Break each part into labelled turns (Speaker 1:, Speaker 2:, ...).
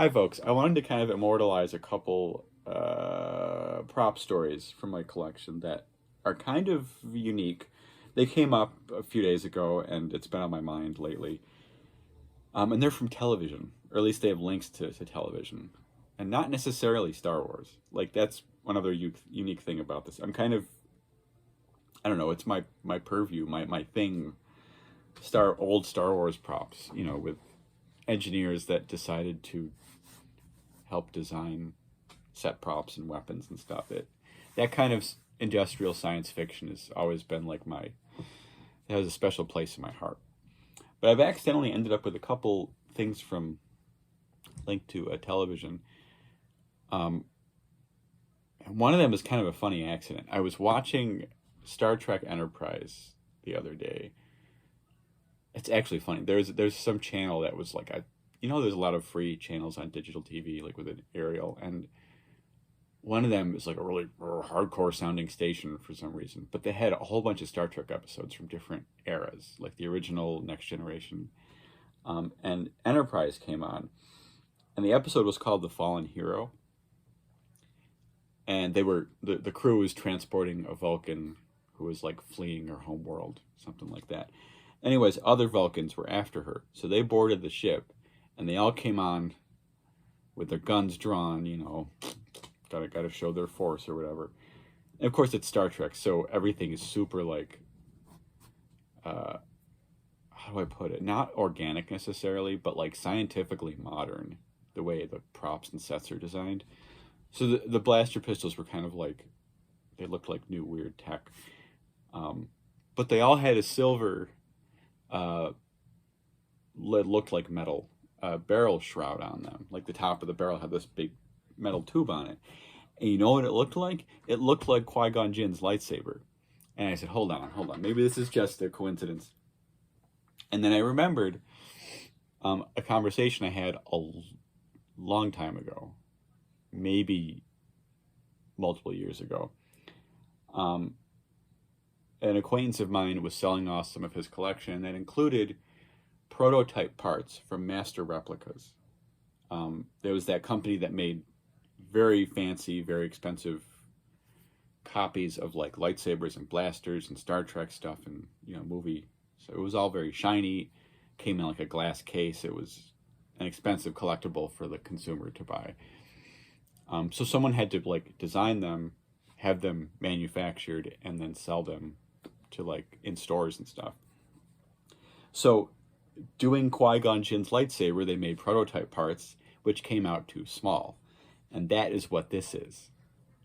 Speaker 1: Hi, folks. I wanted to kind of immortalize a couple prop stories from my collection that are kind of unique. They came up a few days ago, and it's been on my mind lately. And they're from television, or at least they have links to television, and not necessarily Star Wars. Like that's one other unique thing about this. I'm kind of, I don't know. It's my purview, my thing. Old Star Wars props, with engineers that decided to help design set props and weapons and stuff. That kind of industrial science fiction has always been like it has a special place in my heart. But I've accidentally ended up with a couple things from linked to a television. Um, One of them is kind of a funny accident. I was watching Star Trek Enterprise the other day. It's actually funny. There's some channel that was like there's a lot of free channels on digital TV like with an aerial, and one of them is like a really hardcore sounding station for some reason, but they had a whole bunch of Star Trek episodes from different eras, like the original, Next Generation, and Enterprise came on, and the episode was called "The Fallen Hero," and the crew was transporting a Vulcan who was like fleeing her homeworld, something like that. Anyways, other Vulcans were after her, so they boarded the ship, and they all came on with their guns drawn, gotta show their force or whatever. And of course, it's Star Trek, so everything is super like, how do I put it? Not organic necessarily, but like scientifically modern, the way the props and sets are designed. So the blaster pistols were kind of like, they looked like new weird tech. But they all had a silver, looked like metal, barrel shroud on them. Like the top of the barrel had this big metal tube on it. And you know what it looked like? It looked like Qui-Gon Jinn's lightsaber. And I said, hold on. Maybe this is just a coincidence. And then I remembered a conversation I had a long time ago, maybe multiple years ago. An acquaintance of mine was selling off some of his collection that included prototype parts from Master Replicas. There was that company that made very fancy, very expensive copies of like lightsabers and blasters and Star Trek stuff and movie. So it was all very shiny, came in like a glass case. It was an expensive collectible for the consumer to buy. So someone had to like design them, have them manufactured, and then sell them to like in stores and stuff. So doing Qui-Gon Jinn's lightsaber, they made prototype parts which came out too small. And that is what this is.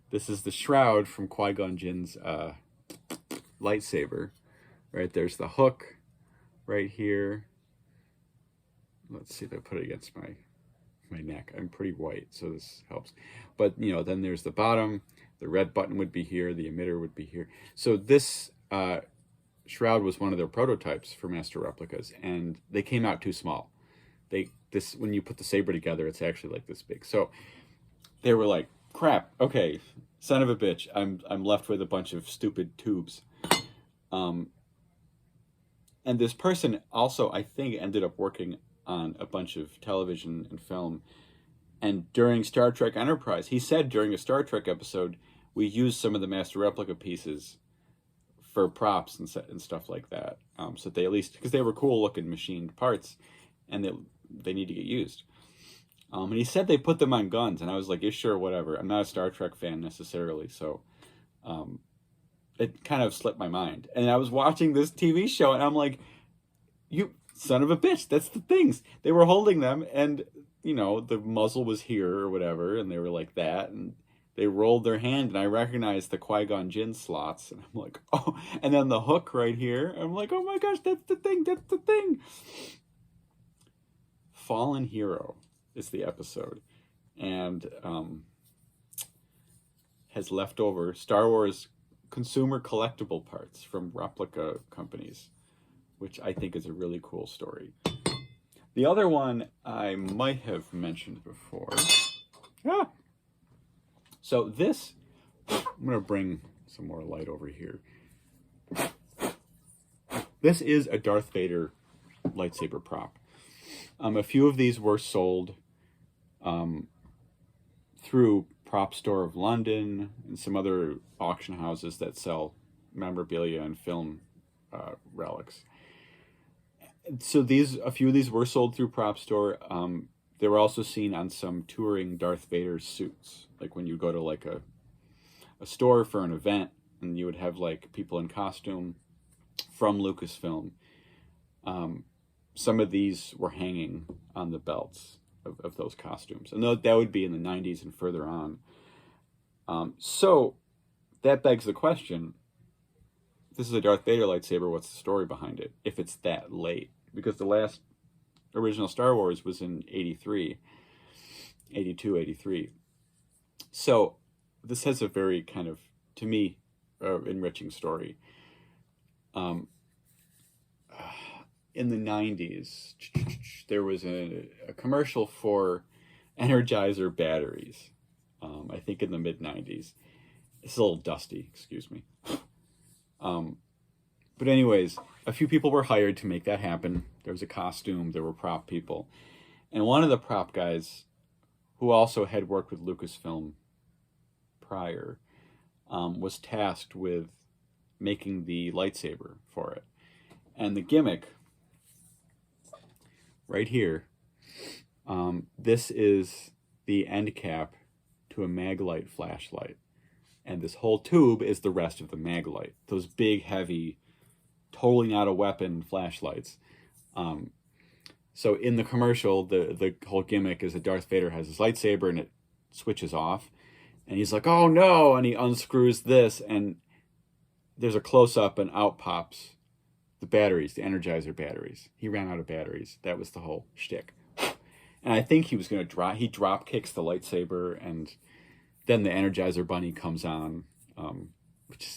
Speaker 1: This is the shroud from Qui-Gon Jinn's lightsaber. Right, there's the hook right here. Let's see if I put it against my neck. I'm pretty white, so this helps. But, then there's the bottom. The red button would be here. The emitter would be here. So this shroud was one of their prototypes for Master Replicas, and they came out too small. When you put the saber together, it's actually like this big. So they were like, crap, okay, son of a bitch, I'm left with a bunch of stupid tubes. And this person also, I think, ended up working on a bunch of television and film. And during Star Trek Enterprise, he said during a Star Trek episode, we used some of the Master Replica pieces for props and stuff like that. So they at least, because they were cool looking machined parts, and they need to get used. And he said they put them on guns, and I was like, yeah, sure, whatever. I'm not a Star Trek fan necessarily, so it kind of slipped my mind. And I was watching this TV show, and I'm like, you son of a bitch, that's the things. They were holding them, and, the muzzle was here or whatever, and they were like that, and they rolled their hand, and I recognized the Qui-Gon Jinn slots, and I'm like, oh, and then the hook right here, I'm like, oh my gosh, that's the thing. Fallen Hero is the episode, and has leftover Star Wars consumer collectible parts from replica companies, which I think is a really cool story. The other one I might have mentioned before. So this, I'm going to bring some more light over here. This is a Darth Vader lightsaber prop. A few of these were sold through Prop Store of London and some other auction houses that sell memorabilia and film relics. So a few of these were sold through Prop Store. They were also seen on some touring Darth Vader suits, like when you go to like a store for an event, and you would have like people in costume from Lucasfilm. Some of these were hanging on the belts of those costumes, and that would be in the 90s and further on. So that begs the question: this is a Darth Vader lightsaber. What's the story behind it? If it's that late, because the last original Star Wars was in 82, 83. So this has a very kind of, to me, enriching story. In the 90s, there was a commercial for Energizer batteries. I think in the mid 90s. It's a little dusty, excuse me. But anyways, a few people were hired to make that happen. There was a costume, there were prop people. And one of the prop guys, who also had worked with Lucasfilm prior, was tasked with making the lightsaber for it. And the gimmick, right here, this is the end cap to a Maglite flashlight. And this whole tube is the rest of the Maglite. Those big, heavy, totally not a weapon flashlights. So in the commercial, the whole gimmick is that Darth Vader has his lightsaber and it switches off. And he's like, oh no! And he unscrews this, and there's a close-up, and out pops the batteries, the Energizer batteries. He ran out of batteries. That was the whole shtick. And I think he was going to he drop kicks the lightsaber, and then the Energizer bunny comes on.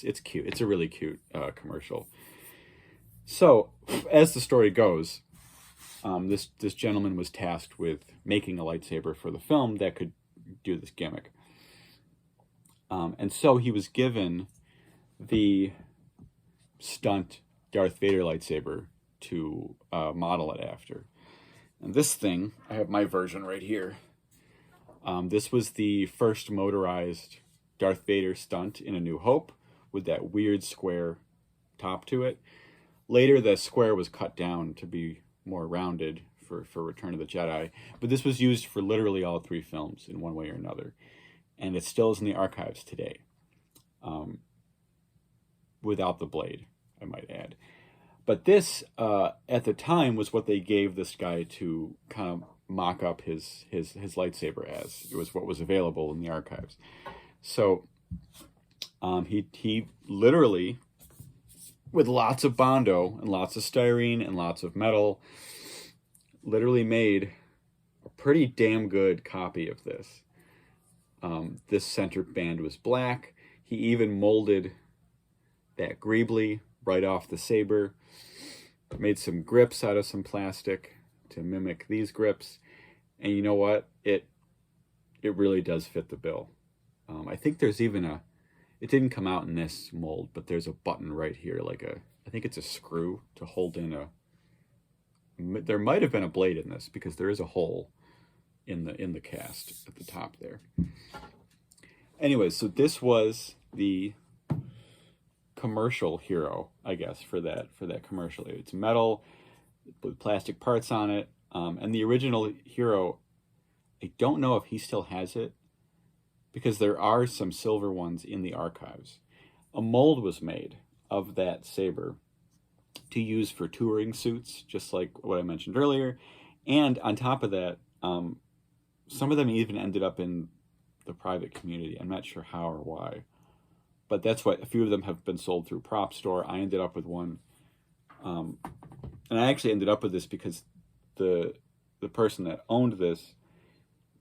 Speaker 1: It's cute. It's a really cute commercial. So, as the story goes, this gentleman was tasked with making a lightsaber for the film that could do this gimmick. And so he was given the stunt Darth Vader lightsaber to model it after. And this thing, I have my version right here. This was the first motorized Darth Vader stunt in A New Hope, with that weird square top to it. Later, the square was cut down to be more rounded for Return of the Jedi, but this was used for literally all three films in one way or another. And it still is in the archives today, without the blade, I might add. But this, at the time, was what they gave this guy to kind of mock up his lightsaber as. It was what was available in the archives. So he literally, with lots of Bondo and lots of styrene and lots of metal, literally made a pretty damn good copy of this. This center band was black. He even molded that greebly right off the saber. Made some grips out of some plastic to mimic these grips. And you know what? It really does fit the bill. I think there's even it didn't come out in this mold, but there's a button right here, I think it's a screw to hold in there might have been a blade in this, because there is a hole in the cast at the top there. Anyway, so this was the commercial hero, I guess, for that commercial. It's metal with plastic parts on it, and the original hero, I don't know if he still has it, because there are some silver ones in the archives. A mold was made of that saber to use for touring suits, just like what I mentioned earlier. And on top of that, some of them even ended up in the private community. I'm not sure how or why, but that's what a few of them have been sold through Prop Store. I ended up with one, and I actually ended up with this because the person that owned this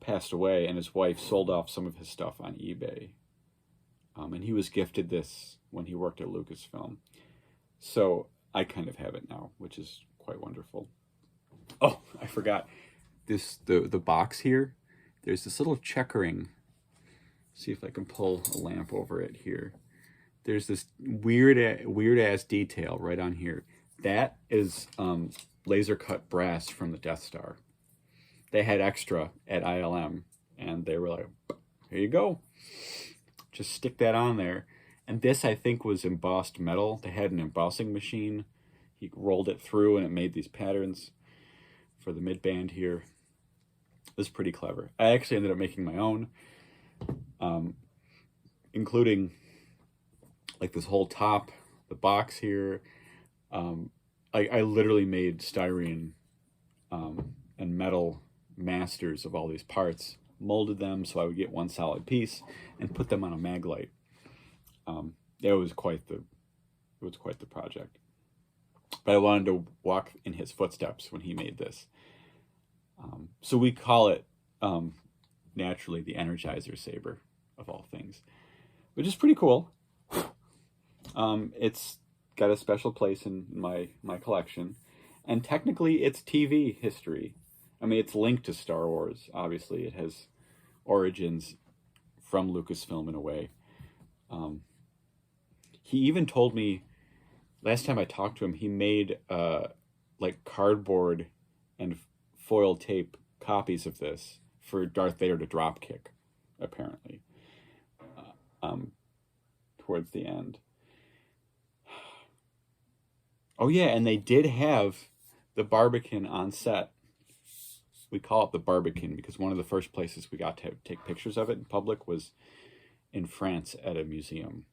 Speaker 1: passed away, and his wife sold off some of his stuff on eBay. And he was gifted this when he worked at Lucasfilm. So I kind of have it now, which is quite wonderful. Oh, I forgot. The box here, there's this little checkering. See if I can pull a lamp over it here. There's this weird ass detail right on here. That is laser cut brass from the Death Star. they had extra at ILM, and they were like, here you go. Just stick that on there. And this, I think, was embossed metal. They had an embossing machine. He rolled it through, and it made these patterns for the mid-band here. It was pretty clever. I actually ended up making my own, including like this whole top, the box here. I literally made styrene and metal masters of all these parts, molded them so I would get one solid piece, and put them on a Maglite. It was quite the project. But I wanted to walk in his footsteps when he made this. So we call it naturally the Energizer Saber of all things, which is pretty cool. It's got a special place in my collection, and technically it's TV history. I mean, it's linked to Star Wars. Obviously, it has origins from Lucasfilm in a way. He even told me last time I talked to him, he made like cardboard and foil tape copies of this for Darth Vader to drop kick, apparently, towards the end. Oh yeah, and they did have the Barbican on set. We call it the Barbican because one of the first places we got to take pictures of it in public was in France at a museum.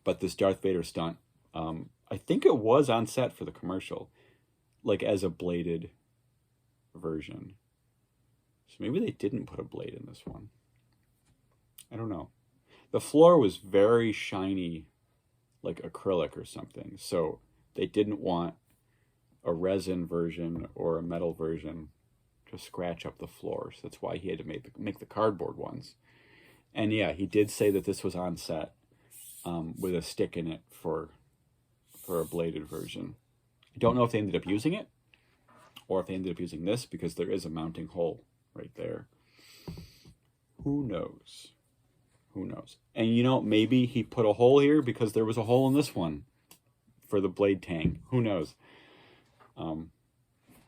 Speaker 1: But this Darth Vader stunt, I think it was on set for the commercial, like as a bladed version. So maybe they didn't put a blade in this one. I don't know. The floor was very shiny, like acrylic or something. So they didn't want a resin version or a metal version to scratch up the floor. So that's why he had to make the cardboard ones. And yeah, he did say that this was on set with a stick in it for a bladed version. I don't know if they ended up using it or if they ended up using this because there is a mounting hole right there. Who knows? Who knows? And you know, maybe he put a hole here because there was a hole in this one for the blade tang. Who knows?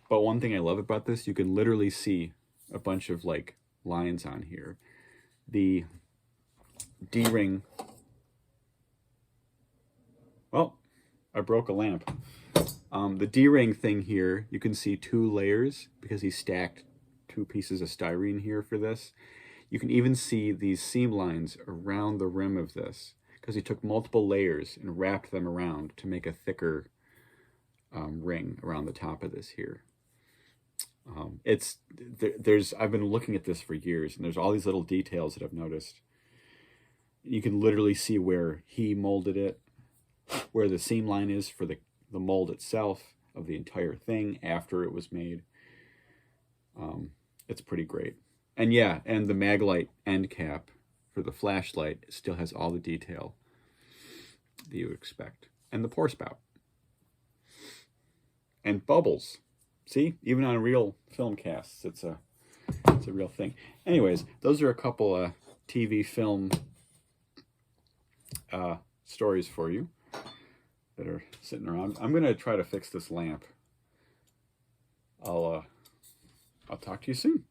Speaker 1: But one thing I love about this, you can literally see a bunch of like lines on here. The D-ring. Well, I broke a lamp. The D-ring thing here, you can see 2 layers because he stacked 2 pieces of styrene here for this. You can even see these seam lines around the rim of this because he took multiple layers and wrapped them around to make a thicker ring around the top of this here. I've been looking at this for years, and there's all these little details that I've noticed. You can literally see where he molded it, where the seam line is for the mold itself of the entire thing after it was made. It's pretty great. And yeah, and the Maglite end cap for the flashlight still has all the detail that you would expect. And the pour spout. And bubbles. See, even on real film casts, it's a real thing. Anyways, those are a couple TV film stories for you that are sitting around. I'm gonna try to fix this lamp. I'll talk to you soon.